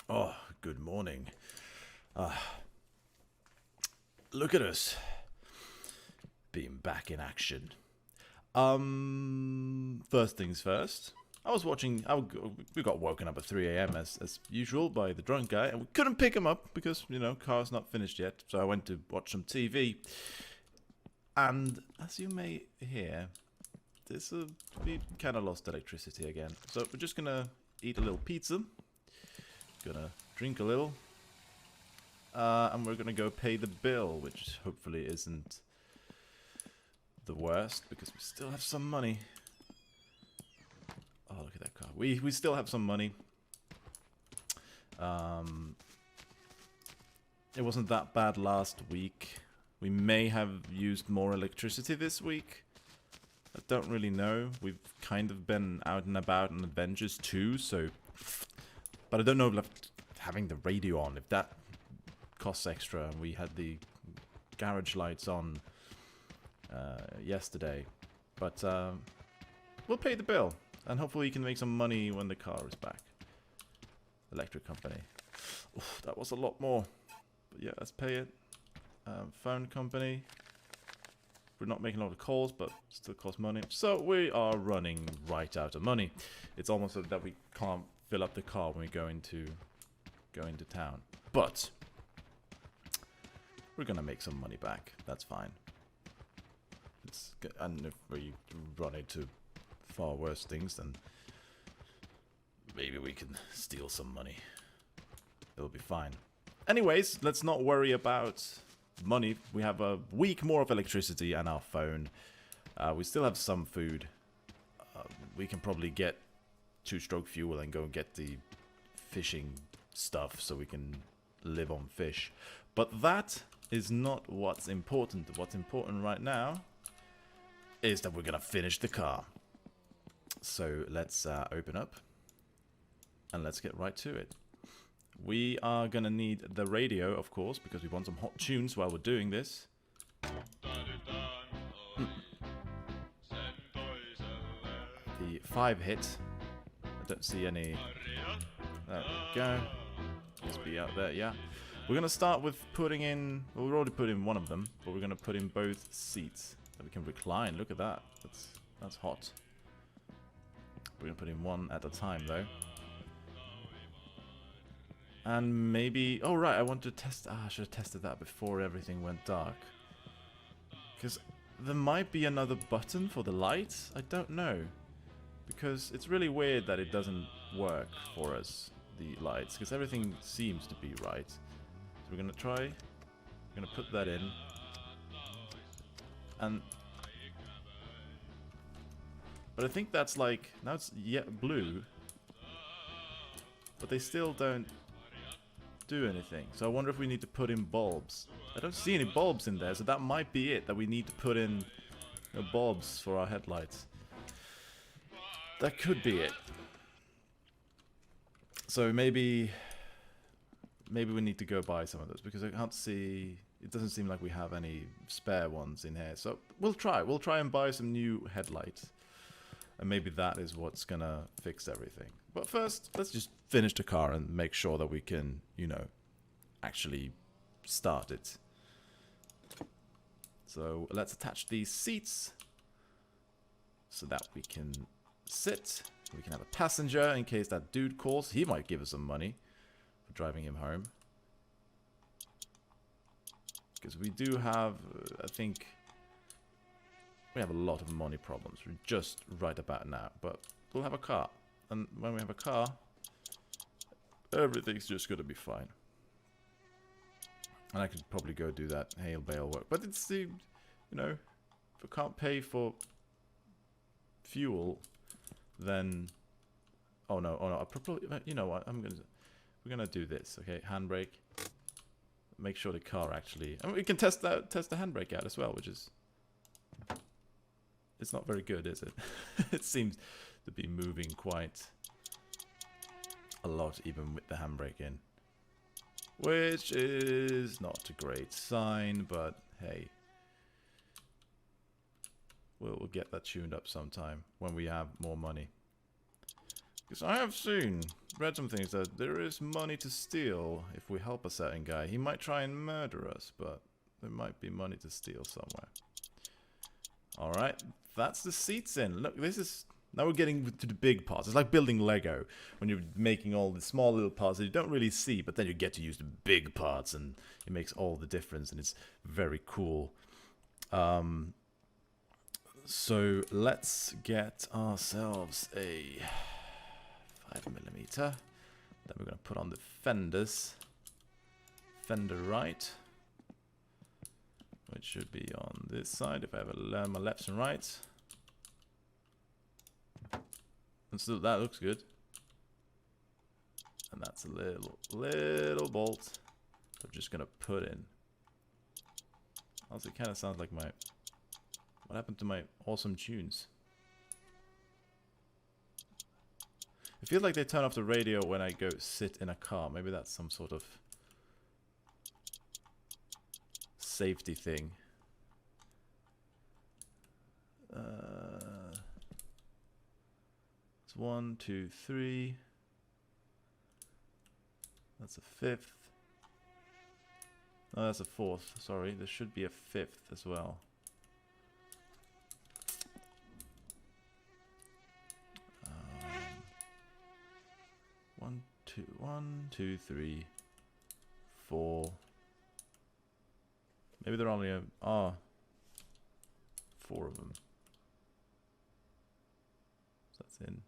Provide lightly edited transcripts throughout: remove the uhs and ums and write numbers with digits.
Oh, good morning. Look at us. Being back in action. First things first. I was watching. We got woken up at 3 a.m. as usual by the drunk guy, and we couldn't pick him up because car's not finished yet. So I went to watch some TV, and as you may hear, we kind of lost electricity again. So we're just gonna eat a little pizza, gonna drink a little, and we're gonna go pay the bill, which hopefully isn't the worst because we still have some money. Oh, look at that car. We still have some money. It wasn't that bad last week. We may have used more electricity this week. I don't really know. We've kind of been out and about on adventures too, so... But I don't know if having the radio on, if that costs extra. We had the garage lights on yesterday. But we'll pay the bill. And hopefully you can make some money when the car is back. Electric company. Oof, that was a lot more. But yeah, let's pay it. Phone company. We're not making a lot of calls, but still costs money. So we are running right out of money. It's almost so that we can't fill up the car when we go into town. But we're gonna make some money back. That's fine. It's good. And if we run into far worse things, then maybe we can steal some money. It'll be fine. Anyways, let's not worry about money. We have a week more of electricity and our phone. We still have some food. We can probably get 2-stroke fuel and go and get the fishing stuff so we can live on fish. But that is not what's important. What's important right now is that we're gonna finish the car. So let's open up and let's get right to it. We are gonna need the radio, of course, because we want some hot tunes while we're doing this. The 5-hit. I don't see any. There we go. Must be out there, yeah. We're gonna start with putting in. Well, we've already put in one of them, but we're gonna put in both seats that we can recline. Look at that. That's hot. We're gonna put in one at a time, though. And maybe... Oh, right, I want to test... I should have tested that before everything went dark. Because there might be another button for the lights. I don't know. Because it's really weird that it doesn't work for us, the lights. Because everything seems to be right. So we're gonna try... We're gonna put that in. And... But I think that's like... Now it's blue. But they still don't do anything. So I wonder if we need to put in bulbs. I don't see any bulbs in there, so that might be it. That we need to put in bulbs for our headlights. That could be it. So maybe we need to go buy some of those, because I can't see... It doesn't seem like we have any spare ones in here. So we'll try. We'll try and buy some new headlights. And maybe that is what's gonna fix everything. But first, let's just finish the car and make sure that we can, actually start it. So let's attach these seats so that we can sit. We can have a passenger in case that dude calls. He might give us some money for driving him home. Because we do have, I think... We have a lot of money problems. We're just right about now. But we'll have a car. And when we have a car, everything's just going to be fine. And I could probably go do that hail bale work. But it's the, if I can't pay for fuel, then... Oh no, I probably... You know what, we're going to do this, okay? Handbrake. Make sure the car actually... I mean, we can test the handbrake out as well, which is... It's not very good, is it? It seems to be moving quite a lot, even with the handbrake in. Which is not a great sign, but hey. We'll get that tuned up sometime when we have more money. Because I have read some things that there is money to steal if we help a certain guy. He might try and murder us, but there might be money to steal somewhere. Alright, that's the seats in. Look, this is... Now we're getting to the big parts. It's like building Lego, when you're making all the small little parts that you don't really see, but then you get to use the big parts, and it makes all the difference, and it's very cool. So let's get ourselves a 5mm. Then we're going to put on the fenders. Fender right, which should be on this side if I ever learn my lefts and rights. And so that looks good. And that's a little bolt I'm just gonna put in. Also, it kind of sounds like my... What happened to my awesome tunes? I feel like they turn off the radio when I go sit in a car. Maybe that's some sort of safety thing. It's 1, 2, 3. That's a fifth. No, that's a fourth. Sorry, there should be a fifth as well. One, two, 3, 4. Maybe they're only 4 of them. So that's in.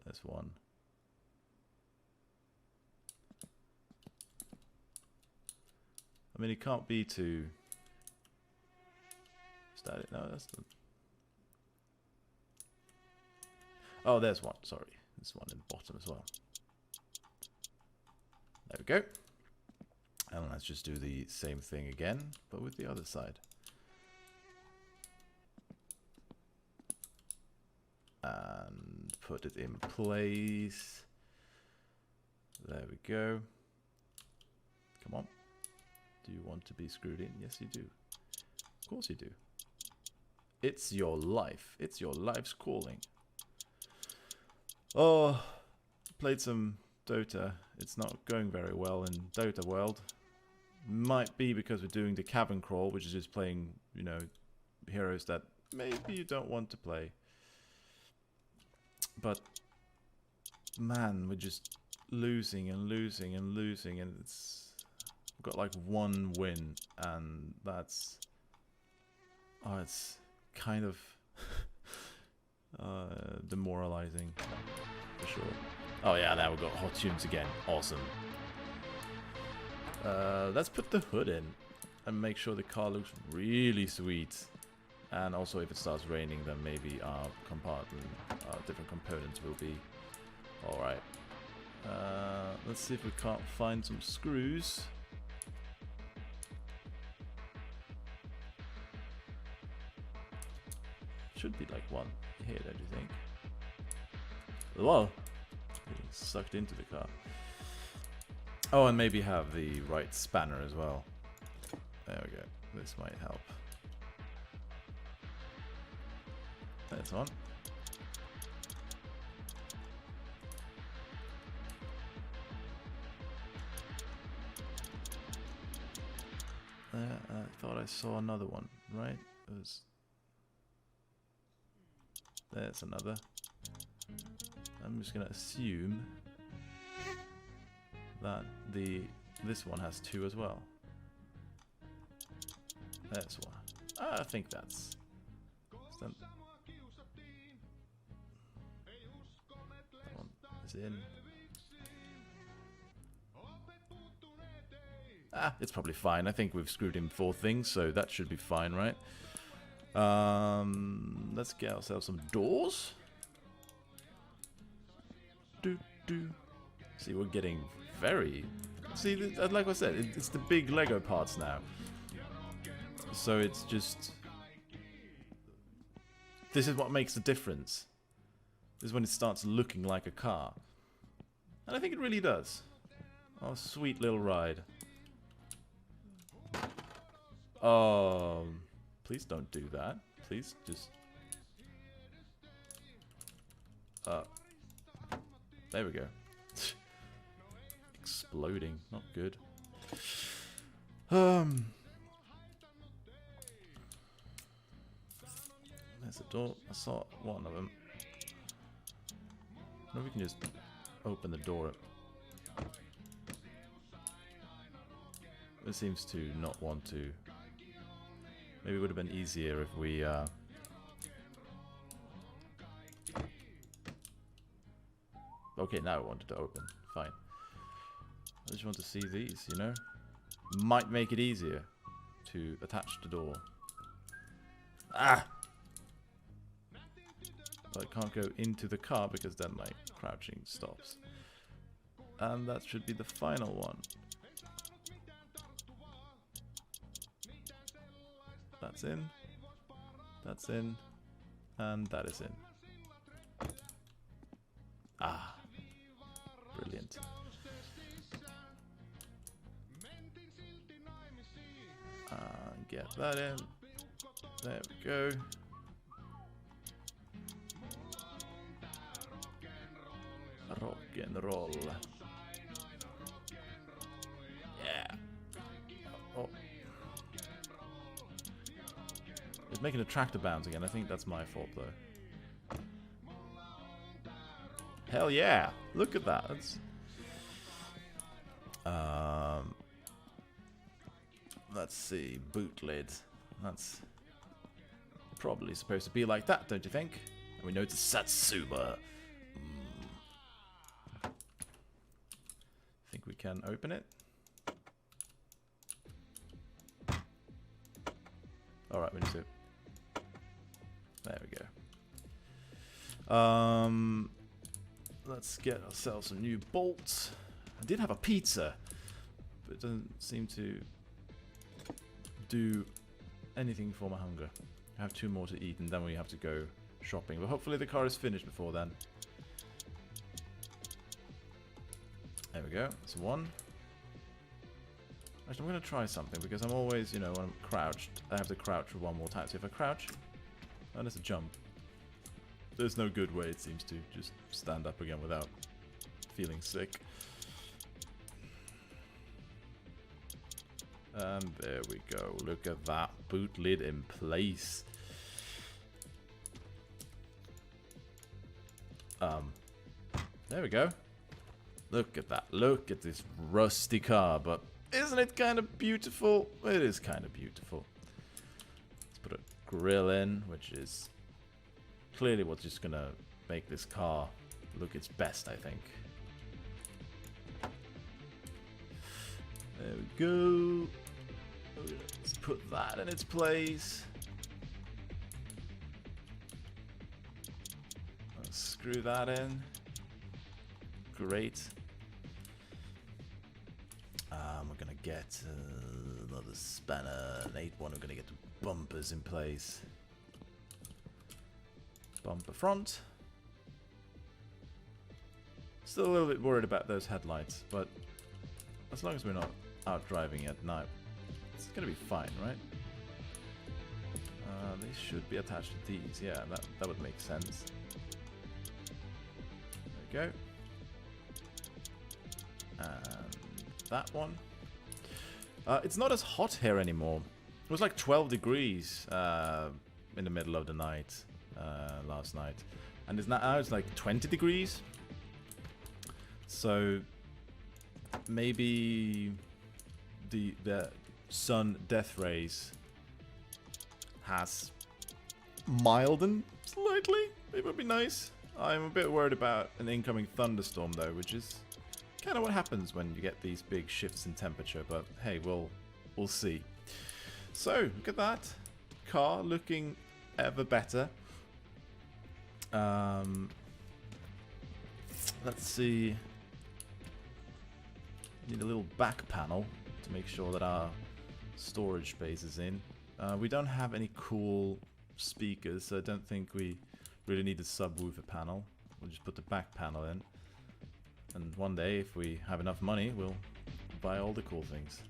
There's one. I mean, it can't be too... Static. No, that's the... Oh, there's one. Sorry. There's one in the bottom as well. There we go. And let's just do the same thing again, but with the other side. And put it in place. There we go. Come on. Do you want to be screwed in? Yes, you do. Of course you do. It's your life. It's your life's calling. Oh, played some Dota. It's not going very well in Dota world. Might be because we're doing the cabin crawl, which is just playing, you know, heroes that maybe you don't want to play. But man, we're just losing and losing and losing, and it's we've got like 1 win, and that's it's kind of demoralizing for sure. Oh yeah, now we've got hot tunes again. Awesome. Let's put the hood in and make sure the car looks really sweet. And also, if it starts raining, then maybe our compartment, different components will be alright. Let's see if we can't find some screws. Should be like one here, don't you think? Whoa! Getting sucked into the car. Oh, and maybe have the right spanner as well. There we go. This might help. There's one. I thought I saw another one, right? It was... There's another. I'm just gonna assume that this one has 2 as well. There's one. I think that's... That one is in. It's probably fine. I think we've screwed in 4 things, so that should be fine, right? Let's get ourselves some doors. See, we're getting very... See, like I said, it's the big Lego parts now. So it's just... This is what makes the difference. This is when it starts looking like a car. And I think it really does. Oh, sweet little ride. Please don't do that. Please just There we go. Exploding, not good. There's a door. I saw one of them. I wonder if we can just open the door. It seems to not want to. Maybe it would have been easier if we okay, now I wanted to open. Fine. I just want to see these, you know? Might make it easier to attach the door. Ah! But I can't go into the car because then my crouching stops. And that should be the final one. That's in. That's in. And that is in. Ah. Brilliant. Get that in. There we go. Rock and roll. Yeah. Oh. It's making a tractor bounce again. I think that's my fault though. Hell yeah! Look at that. That's let's see, boot lid. That's probably supposed to be like that, don't you think? And we know it's a Satsuma. Think we can open it? Alright, we need to... There we go. Let's get ourselves some new bolts. I did have a pizza, but it doesn't seem to do anything for my hunger. I have 2 more to eat and then we have to go shopping. But hopefully the car is finished before then. There we go. That's 1. Actually, I'm going to try something because I'm always, you know, when I'm crouched, I have to crouch for 1 more time. So if I crouch, and it's a jump. There's no good way, it seems to, just stand up again without feeling sick. And there we go. Look at that boot lid in place. There we go. Look at that. Look at this rusty car. But isn't it kind of beautiful? It is kind of beautiful. Let's put a grill in, which is clearly what's just going to make this car look its best, I think. There we go. Let's put that in its place. Let's screw that in. Great. We're gonna get another spanner, an 8-1. We're gonna get the bumpers in place. Bumper front. Still a little bit worried about those headlights, but as long as we're not out driving at night, it's gonna be fine, right? They should be attached to these. Yeah, that would make sense. There we go. And that one. It's not as hot here anymore. It was like 12 degrees in the middle of the night last night, and now it's like 20 degrees. So maybe the sun death rays has mildened slightly. It would be nice. I'm a bit worried about an incoming thunderstorm though, which is kind of what happens when you get these big shifts in temperature. But hey, we'll see. So look at that car looking ever better. Let's see. Need a little back panel to make sure that our storage space is in. We don't have any cool speakers, so I don't think we really need a subwoofer panel. We'll just put the back panel in. And one day, if we have enough money, we'll buy all the cool things.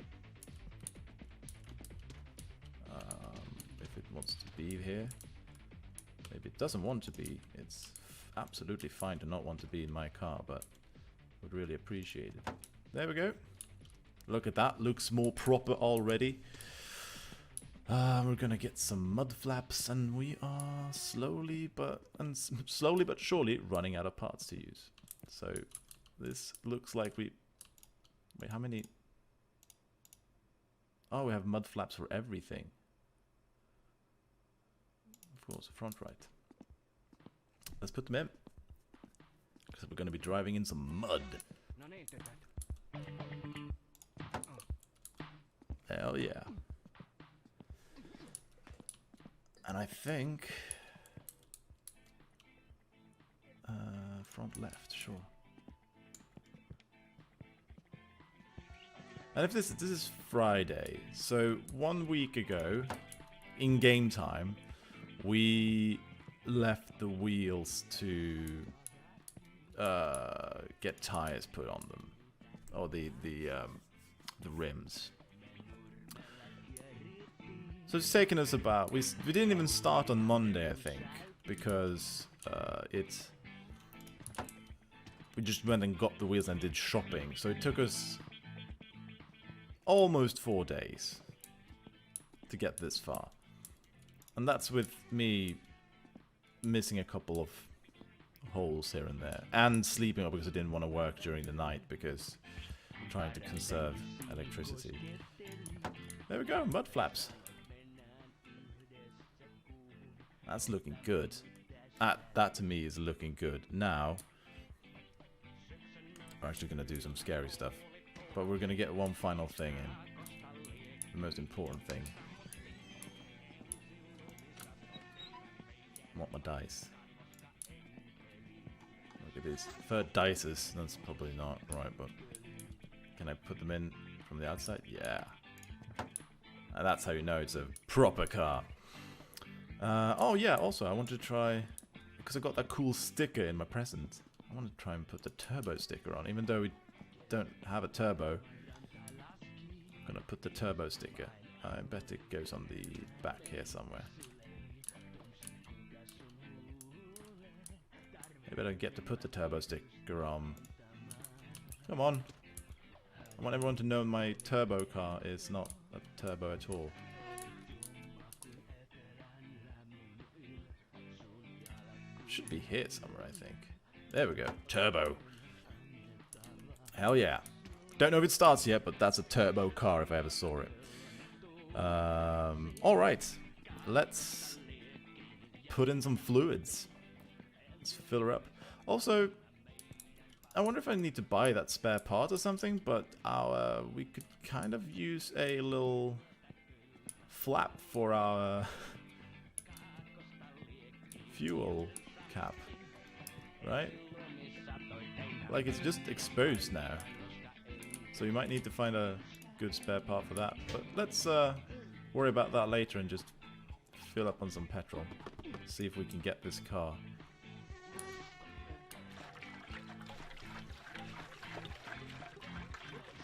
If it wants to be here. Maybe it doesn't want to be. It's absolutely fine to not want to be in my car, but would really appreciate it. There we go. Look at that. Looks more proper already. We're gonna get some mud flaps, and we are slowly but surely running out of parts to use. So this looks like we... Wait, how many... Oh, we have mud flaps for everything. Of course, front right. Let's put them in. Because we're going to be driving in some mud. Hell yeah. And I think... front left, sure. And if this is Friday, so 1 week ago, in game time, we left the wheels to get tires put on them, or the rims. So it's taken us about we didn't even start on Monday, I think, because we just went and got the wheels and did shopping. So it took us almost 4 days to get this far. And that's with me missing a couple of holes here and there. And sleeping up because I didn't want to work during the night because I'm trying to conserve electricity. There we go, mud flaps. That's looking good. That to me is looking good. Now, we're actually going to do some scary stuff. But we're going to get one final thing in. The most important thing. I want my dice. Look at these. Third dices. That's probably not right, but... Can I put them in from the outside? Yeah. And that's how you know it's a proper car. Oh yeah, also I want to try... Because I got that cool sticker in my present. I want to try and put the turbo sticker on, even though we don't have a turbo. I'm gonna put the turbo sticker. I bet it goes on the back here somewhere. Maybe I don't get to put the turbo sticker on. Come on. I want everyone to know my turbo car is not a turbo at all. Should be here somewhere, I think. There we go. Turbo. Hell yeah. Don't know if it starts yet, but that's a turbo car if I ever saw it. Alright. Let's put in some fluids. Let's fill her up. Also, I wonder if I need to buy that spare part or something, but we could kind of use a little flap for our fuel cap. Right? Like, it's just exposed now. So you might need to find a good spare part for that. But let's worry about that later and just fill up on some petrol. See if we can get this car.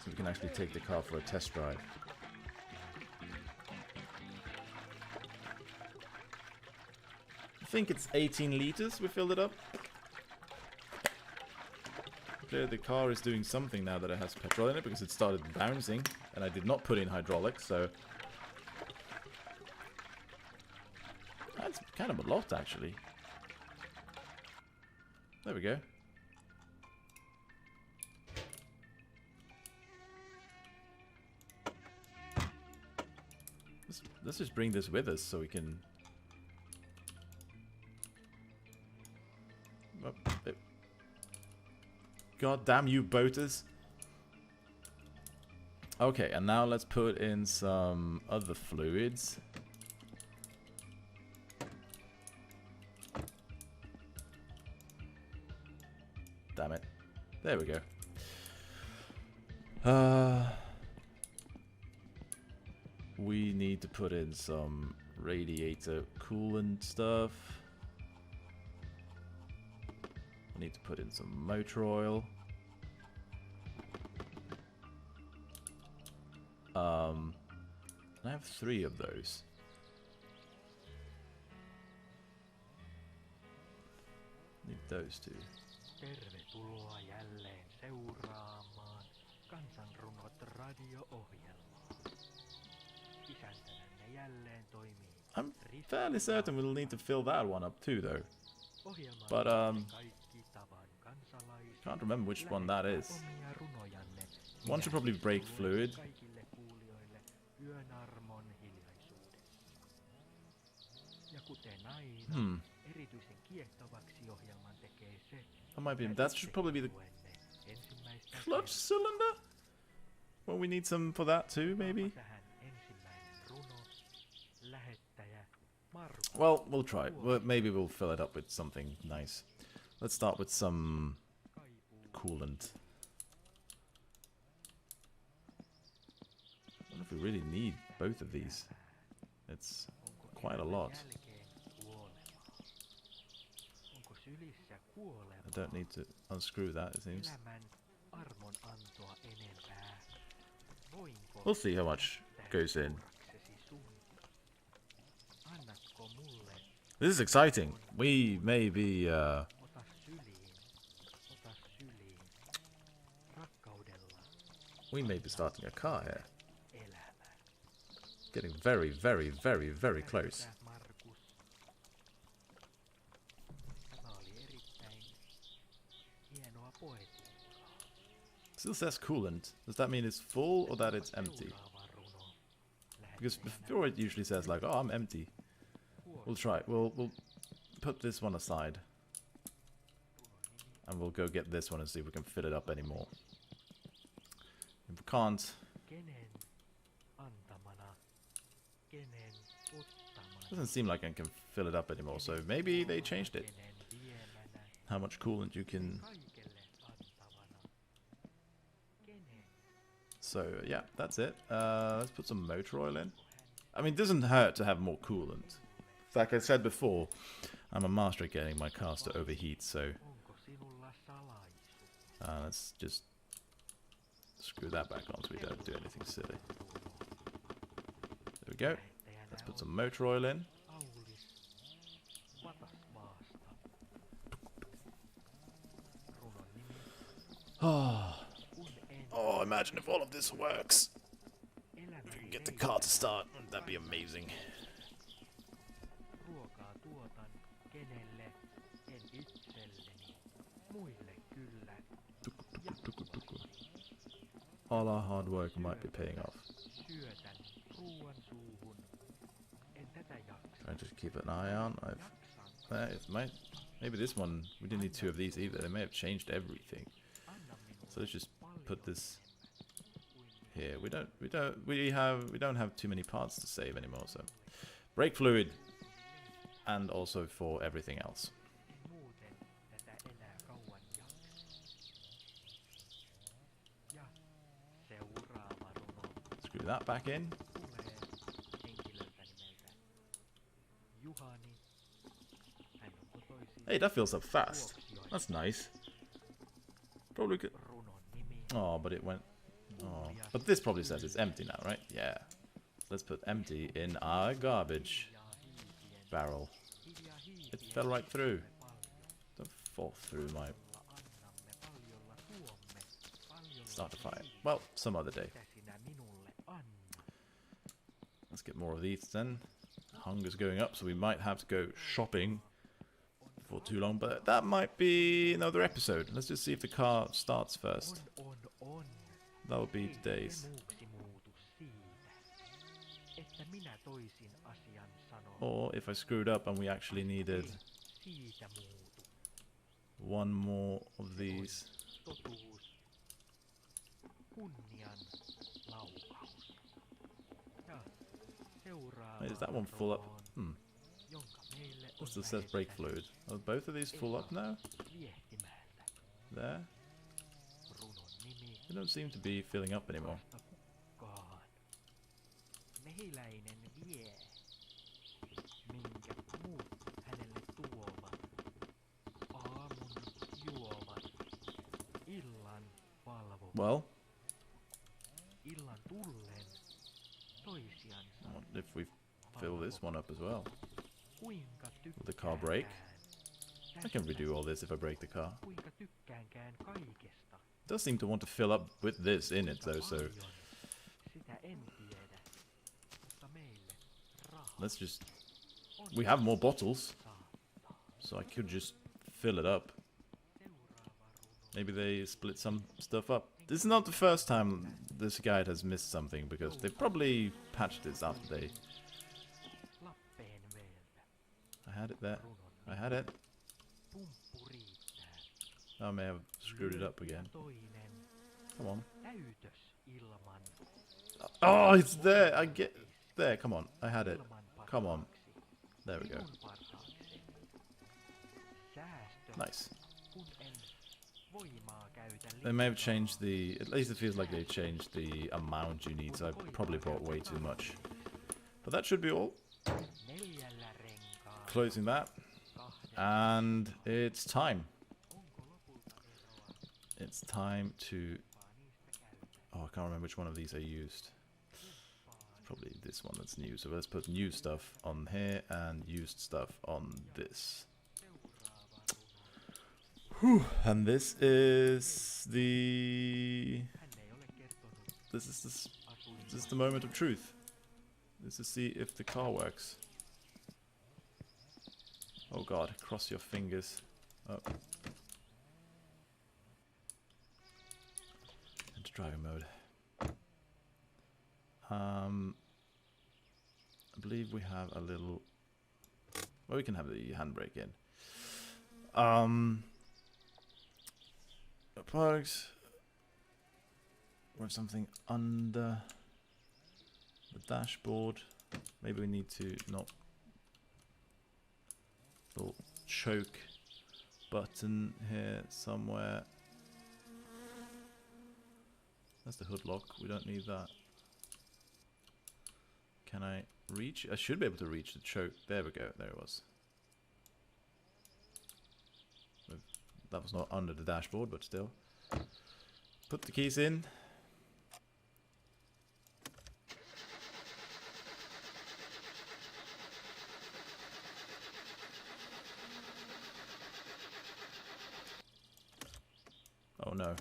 So we can actually take the car for a test drive. I think it's 18 liters we filled it up. Clearly the car is doing something now that it has petrol in it because it started bouncing and I did not put in hydraulics, so that's kind of a lot actually. There we go. Let's just bring this with us so we can... God damn you boaters. Okay, and now let's put in some other fluids. Damn it. There we go. We need to put in some radiator coolant stuff. We need to put in some motor oil. I have 3 of those. Need those two. Tervetuloa jälleen seuraamaan Kansanrunot radio-ohjelmaa. Isäntänänne jälleen toimii. I'm fairly certain we'll need to fill that one up too, though. Ohjelman But kaikki tavan kansalaiset. can't remember which one that is. Omia runojanne. One should probably break fluid. Kaikille kuulijoille yön armon hiljaisuudessa. Ja kuten aina, erityisen kiehtovaksi ohjelman tekee se. That might be. That should probably be the clutch cylinder. Well, we need some for that too, maybe. Well, we'll try. Well, maybe we'll fill it up with something nice. Let's start with some coolant. I wonder if we really need both of these. It's quite a lot. I don't need to unscrew that, it seems. We'll see how much goes in. This is exciting. We may be starting a car here. Getting very, very, very, very close. Still says coolant. Does that mean it's full or that it's empty? Because before it usually says like, oh, I'm empty. We'll try it. We'll put this one aside. And we'll go get this one and see if we can fill it up anymore. If we can't... Doesn't seem like I can fill it up anymore, so maybe they changed it. How much coolant you can... So, yeah, that's it. Let's put some motor oil in. I mean, it doesn't hurt to have more coolant. Like I said before, I'm a master at getting my cars to overheat, so... let's just screw that back on so we don't do anything silly. There we go. Let's put some motor oil in. Oh, imagine if all of this works. If we can get the car to start, wouldn't that be amazing? All our hard work might be paying off. Trying to keep an eye on. Maybe this one we didn't need two of these either. They may have changed everything. So let's just put this here. We don't have too many parts to save anymore. So brake fluid, and also for everything else. Screw that back in. Hey, that fills up fast. That's nice. Probably could. Oh, but it went. Oh, but this probably says it's empty now, right? Yeah. Let's put empty in our garbage barrel. It fell right through. Don't fall through my. Start a fire. Well, some other day. Let's get more of these then. Hunger's going up, so we might have to go shopping for too long, but that might be another episode. Let's just see if the car starts first. That will be today's. Or if I screwed up and we actually needed one more of these. Wait, is that one full up? What still says brake fluid? Are both of these full up now? There? They don't seem to be filling up anymore. Well, what if we fill this one up as well? With the car brake? I can redo all this if I break the car. Kuinka tykkäänkään kaikesta. It does seem to want to fill up with this in it though, so Paljon. Sitä en tiedä. Mutta meille raha let's just... on We have more bottles, saattaa. so I could just fill it up. Seuraava runo. Maybe they split some stuff up. This is not the first time this guide has missed something, because they probably patched this after they... Lappeenveeltä. I had it there. Runon I had it. pumppu riittää. I may have screwed it up Ja again. toinen Come on. täytös ilman. Oh, it's there! I get... There, come on. I had it. Ilman Come on. parhaaksi. There we go. Minun parhaakseni. Säästö, Nice. kun en voimaa käytä They may have liikaa. changed the... At least it feels like they changed the amount you need, so I probably bought way too much. But that should be all. 4 renkaalla. Closing that. 2 And it's time. onko lopulta eroa, It's time to... vaan niistä käytä. Oh, I can't remember which one of these I used. Probably this one that's new. So let's put new stuff on here and used stuff on this. Seuraava runo. And this is the... Hän ei ole kertonut This is the asuinpaikkaa. moment of truth. This is to see if the car works. Oh god, cross your fingers. Oh. Into driving mode. I believe we have a little... Well, we can have the handbrake in. Parks. We have something under the dashboard. Maybe we need to not... Little choke button here somewhere. That's the hood lock. We don't need that. Can I reach? I should be able to reach the choke. There we go. There it was. That was not under the dashboard, but still. Put the keys in. Oh no.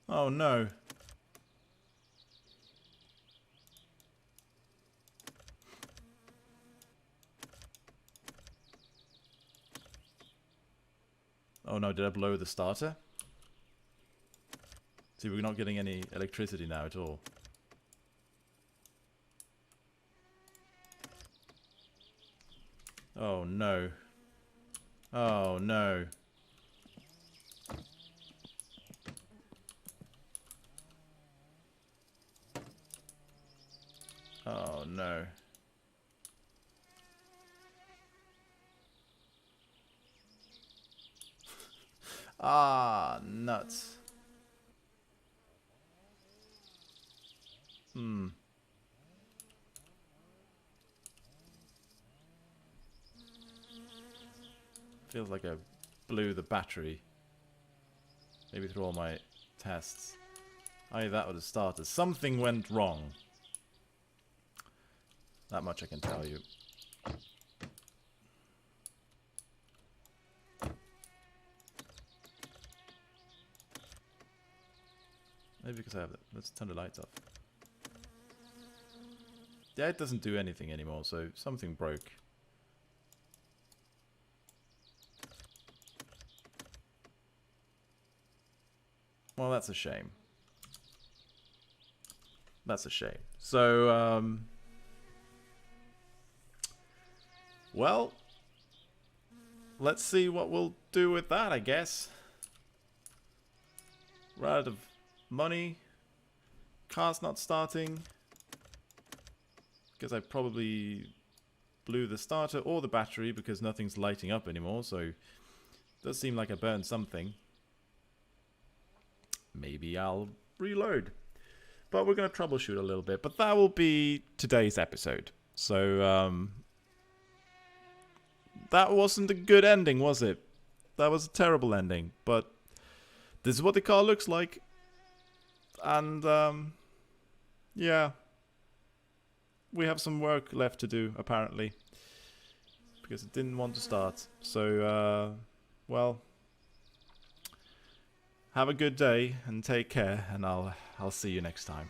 Oh no. Oh no, did I blow the starter? See, we're not getting any electricity now at all. Oh no. Oh no. Oh no. Ah, nuts. Hmm. Feels like I blew the battery. Maybe through all my tests. Either that or the starter. Something went wrong. That much I can tell you. Maybe because I have that. Let's turn the lights off. Yeah, it doesn't do anything anymore, so something broke. Well, that's a shame. That's a shame. So, well, let's see what we'll do with that, I guess. We're out of money. Car's not starting. Because I probably blew the starter or the battery because nothing's lighting up anymore, so it does seem like I burned something. Maybe I'll reload. But we're going to troubleshoot a little bit. But that will be today's episode. So, that wasn't a good ending, was it? That was a terrible ending. But this is what the car looks like. And, yeah. we have some work left to do, apparently. Because it didn't want to start. So, well, have a good day and take care, and I'll see you next time.